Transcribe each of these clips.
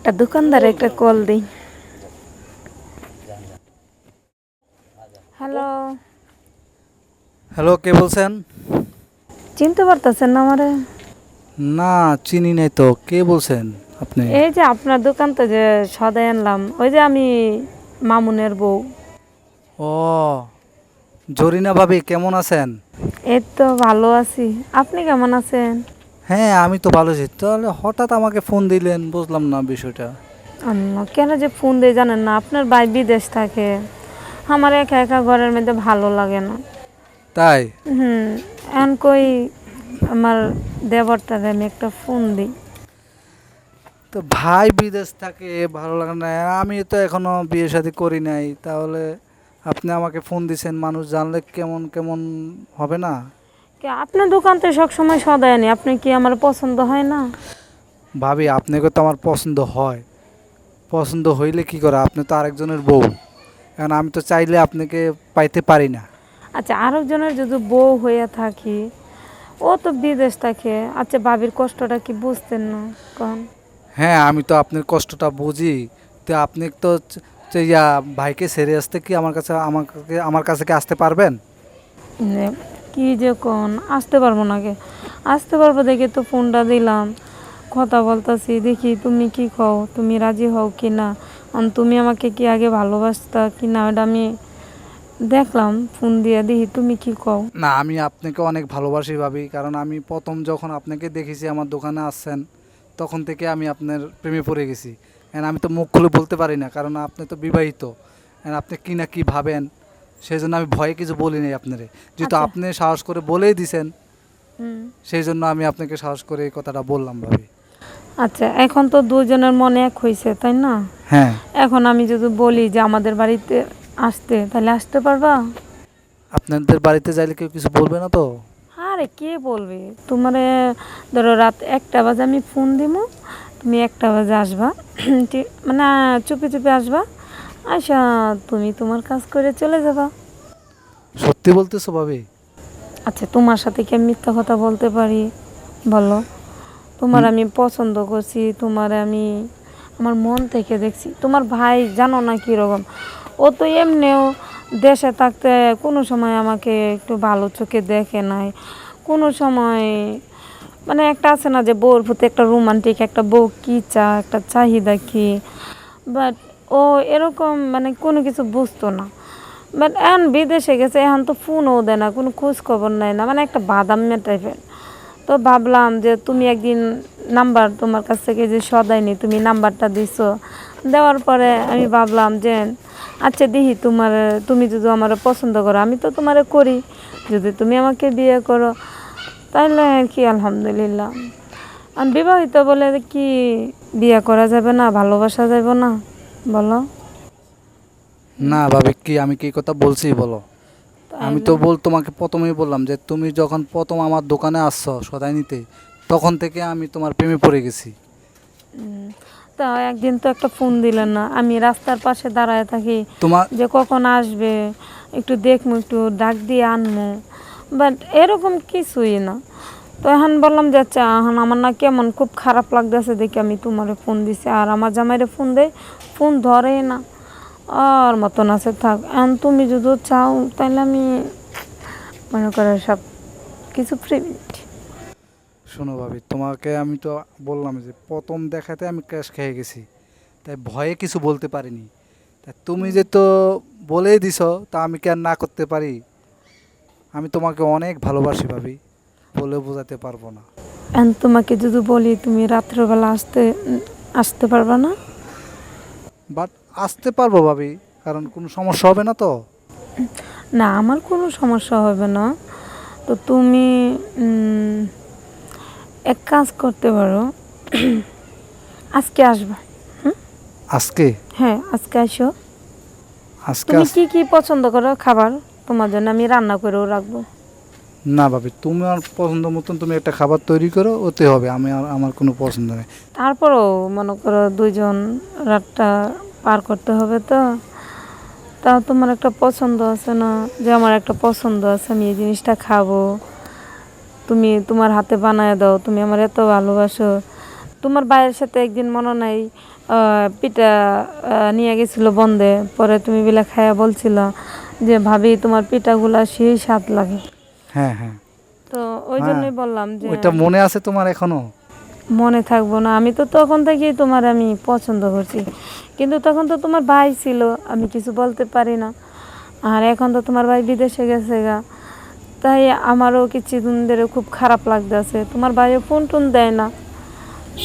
একটা দোকানদারে একটা কল দিই। হ্যালো, হ্যালো, কে বলছেন? চিনতে পারতেছেন না আমারে? না, চিনি নাই তো। কে বলছেন আপনি? এই যে আপনার দোকান তো যে সদাই আনলাম, ওই যে আমি মামুনের বউ। ও, জরিনা ভাবি, কেমন আছেন? এই তো ভালো আছি, আপনি কেমন আছেন? হ্যাঁ, আমি তো ভালো আছি। তাহলে হঠাৎ আমাকে ফোন দিলেন, বুঝলাম না বিষয়টা। আম্মা, কেন যে ফোন দিয়ে জানেন না, আপনার ভাই বিদেশ থাকে, আমার একা একা ঘরের মধ্যে ভালো লাগে না। তাই? এখন কই আমার দেবরটারে আমি একটা ফোন দিই। তো ভাই বিদেশ থাকে, ভালো লাগে না। আমি তো এখনো বিয়ে শাদী করি নাই, তাহলে আপনি আমাকে ফোন দিছেন, মানুষ জানলে কেমন কেমন হবে না? আপনার দোকান তো সবসময় সদাই আনি, আপনি কি আমার পছন্দ হয় না? ভাবি, আপনাকে তো আমার পছন্দ হয়। পছন্দ হইলে কি করে? আপনি তো আরেকজনের বউ। এখন আমি তো চাইলে আপনাকে পাইতে পারি না। আচ্ছা, আরেকজনের যদি বউ হয়ে থাকি, ও তো বিদেশ থাকে, আচ্ছা ভাবির কষ্টটা কি বুঝতেন না? কন হ্যাঁ, আমি তো আপনার কষ্টটা বুঝি। তো আপনি তো ইয়া ভাইকে ছেড়ে আসতে কি আমার কাছে কি আসতে পারবেন? যে কি যে কন, আসতে পারবো না কে? আসতে পারবো দেখে তো ফোনটা দিলাম, কথা বলতাছি, দেখি তুমি কি কও, তুমি রাজি হও কি না। তুমি আমাকে কি আগে ভালোবাসতা কি না, ওটা আমি দেখলাম, ফোন দিয়ে দেখি তুমি কি কও। না, আমি আপনাকে অনেক ভালোবাসি ভাবি, কারণ আমি প্রথম যখন আপনাকে দেখেছি আমার দোকানে আসছেন, তখন থেকে আমি আপনার প্রেমে পড়ে গেছি। আমি তো মুখ খুলে বলতে পারি না, কারণ আপনি তো বিবাহিত। আপনি কি না কি ভাবেন, সেই জন্য আমি ভয়ে কিছু বলিনি আপনারে। যেহেতু আচ্ছা। আপনি সাহস করে বলেই দিছেন, হুম। সেই জন্য আমি আপনাকে সাহস করে এই কথাটা বললাম ভাবি। আচ্ছা, এখন তো দুজনের মনে এক হয়েছে, তাই না? হ্যাঁ। এখন আমি যদি বলি যে আমাদের বাড়িতে আসতে, তাহলে আসতে পারবা? আপনাদের বাড়িতে যাইলে কেউ কিছু বলবে না তো? আরে কে বলবে তোমারে? ধরো রাত 1টা বাজে আমি ফোন দিব, তুমি 1টা বাজে আসবা, মানে চুপি চুপি আসবা, আচ্ছা তুমি তোমার কাজ করে চলে যাবা। সত্যি বলতেছো ভাবি? আচ্ছা, তোমার সাথে কি আমি মিথ্যা কথা বলতে পারি? বলো। তোমার হুম। আমি পছন্দ করছি, তোমার আমি আমার মন থেকে দেখছি। তোমার ভাই জানো না কীরকম, ও তো এমনিও দেশে থাকতে কোনো সময় আমাকে একটু ভালো চোখে দেখে নাই, কোনো সময় মানে একটা আছে না যে বউর প্রতি একটা রোমান্টিক, একটা বউ কী একটা চাহিদা কী, বাট ও এরকম মানে কোনো কিছু বুঝতো না। বাট এখন বিদেশে গেছে, এখন তো ফোনও দেয় না, কোনো খোঁজ খবর নেয় না, মানে একটা বাদাম্যা টাইপের। তো ভাবলাম যে তুমি একদিন নাম্বার তোমার কাছ থেকে যে সদাইনি, তুমি নাম্বারটা দিছো, দেওয়ার পরে আমি ভাবলাম যে আচ্ছা দেখি তুমি যদি আমার পছন্দ করো, আমি তো তোমারে করি, যদি তুমি আমাকে বিয়ে করো তাহলে কি আলহামদুলিল্লাহ। আর বিবাহিত বলে কি বিয়ে করা যাবে না, ভালোবাসা যাবে না, বলো? না ভাবি, আমি কি কথা বলছি বলো? আমি তো তাইলে তোমাকে প্রথমেই বললাম যে তুমি যখন প্রথম আমার দোকানে আসছো সদাই নিতে, তখন থেকে আমি তোমার প্রেমে পড়ে গেছি। তা একদিন তো একটা ফোন দিলেন না, আমি রাস্তার পাশে দাঁড়ায় থাকি তোমার যে কখন আসবে, একটু দেখবো, একটু ডাক দিয়ে আনবো, বাট এরকম কিছুই না। তো এখন বললাম যে আচ্ছা, এখন আমার না কেমন খুব খারাপ লাগতেছে দেখি আমি তোমারে ফোন দিছি, আর আমার জামাইরে ফোন দেয়, ফোন ধরেই না, আর মতন আছে থাক। এখন তুমি যদি চাও তাহলে আমি মনে করো সব কিছু ফ্রি। শোনো ভাবি, তোমাকে আমি তো বললাম যে প্রথম দেখাতে আমি ক্র্যাশ খেয়ে গেছি, তাই ভয়ে কিছু বলতে পারিনি। তাই তুমি যে তো বলেই দিছো, তা আমি কি আর না করতে পারি? আমি তোমাকে অনেক ভালোবাসি ভাবি, বলে বোঝাতে পারবো না। এখন তোমাকে যদি বলি তুমি রাত্রেবেলা আসতে পারবা না? বাট আসতে পারবো ভাবি, কারণ কোনো সমস্যা হবে না তো? না, আমার কোনো সমস্যা হবে না। তো তুমি এক কাজ করতে পারো, আজকে আসবা। হুম? আজকে? হ্যাঁ, আজকে আসো। আজকে তুমি কি কি পছন্দ করো খাবার, তোমার জন্য আমি রান্না করেও রাখবো। না ভাবি, তোমার পছন্দ মতন তুমি একটা খাবার তৈরি করো, ওতে হবে। আমার কোনো পছন্দ নেই। তারপরও মনে করো দুইজন রাতটা পার করতে হবে তো, তাও তোমার একটা পছন্দ আছে না, যে আমার একটা পছন্দ আছে, আমি এই জিনিসটা খাবো, তুমি তোমার হাতে বানায় দাও, তুমি আমার এত ভালোবাসো, তোমার ভাইয়ের সাথে একদিন মনে নাই পিঠা নিয়ে গেছিল বন্ধে, পরে তুমি বিলা খায়া বলছিল যে ভাবি তোমার পিঠাগুলা সেই স্বাদ লাগে। হ্যাঁ হ্যাঁ, তো ওই হ্যাঁ, জন্যই বললাম যে ওইটা মনে আছে তোমার এখনো? মনে থাকবো না, আমি তো তখন থেকেই তোমার আমি পছন্দ করছি, কিন্তু তখন তো তোমার ভাই ছিল, আমি কিছু বলতে পারি না। আর এখন তো তোমার ভাই বিদেশে গেছে গা, তাই আমারও কিছুদিন ধরে খুব খারাপ লাগতেছে। তোমার ভাইও ফোন টোন দেয় না,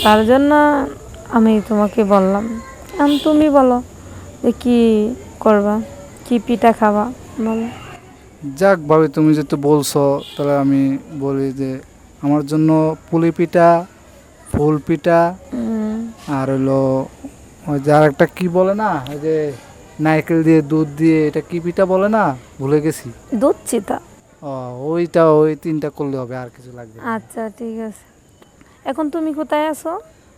তার জন্য আমি তোমাকে বললাম। এখন তুমি বলো যে কি করবা, কি পিঠা খাবা বলো। যাক ভাবি, তুমি যেহেতু বলছো তাহলে আমি বলি যে আমার জন্য পুলি পিঠা, ফুল পিঠা, উম, আর হলো ওই যে আর একটা কি বলে না, ওই যে নারকেল দিয়ে দুধ দিয়ে, এটা কি পিঠা বলে না, ভুলে গেছি। দুধ চিতা। ও, ওইটা, ওই তিনটা করলে হবে, আর কিছু লাগবে না। আচ্ছা ঠিক আছে। এখন তুমি কোথায় আছো?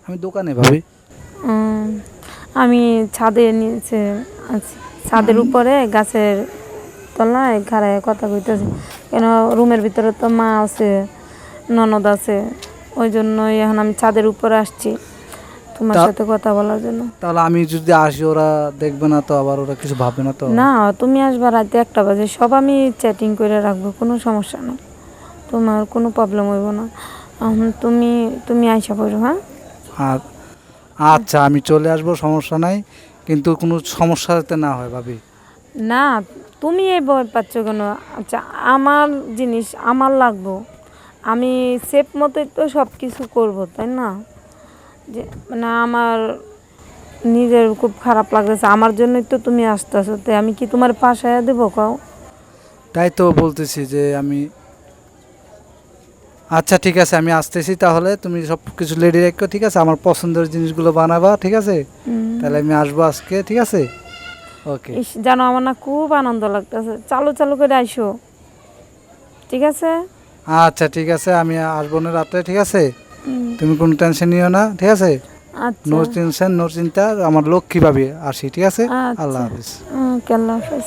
আমি দোকানে ভাবি। উম, আমি ছাদে নিচে আছি, ছাদের উপরে গাছের তলায় খাড়ায় কথা কইতেছি, কেন রুমের ভিতরে তো মা আছে, ননদ আছে, ওই জন্যই এখন আমি ছাদের উপরে আসছি তোমার তা- সাথে কথা বলার জন্য। তাহলে আমি যদি আসি ওরা দেখবে না তো, আবার ওরা কিছু ভাববে না তো? না, তুমি আসবা রাতে 1টা বাজে, সব আমি চ্যাটিং করে রাখবো, কোনো সমস্যা নেই, তোমার কোনো প্রবলেম হইব না। তুমি তুমি আইসা পড়ো, হ্যাঁ? আর আচ্ছা, আমি চলে আসবো, সমস্যা নাই, কিন্তু কোনো সমস্যা যাতে না হয় ভাবি। না, তুমি এই ভয় পাচ্ছ কেন? আচ্ছা, আমার জিনিস আমার লাগবো, আমি সেফ মতোই তো সব কিছু করবো, তাই না? যে মানে আমার নিজের খুব খারাপ লাগতেছে, আমার জন্যই তো তুমি আসতেছো, তাই আমি কি তোমার পাশায় দেবো কাও? তাই তো বলতেছি যে আমি, আচ্ছা ঠিক আছে, আমি আসতেছি, তাহলে তুমি সব কিছু রেডি রাখো, ঠিক আছে? আমার পছন্দের জিনিসগুলো বানাবা, ঠিক আছে? তাহলে আমি আসবো আজকে, ঠিক আছে? ওকে। ইস, জানো আমার না খুব আনন্দ লাগতেছে, চালু চালু করে আইসো, ঠিক আছে? আচ্ছা ঠিক আছে, আমি আসবো না রাতে, ঠিক আছে? হুম, তুমি কোনো টেনশন নিও না, ঠিক আছে? আচ্ছা নো টেনশন, নো চিন্তা, আমার লক্ষ্মী ভাবি আসি, ঠিক আছে? আল্লাহ আচ্ছা, হাফিজ। আল্লাহ হাফেজ।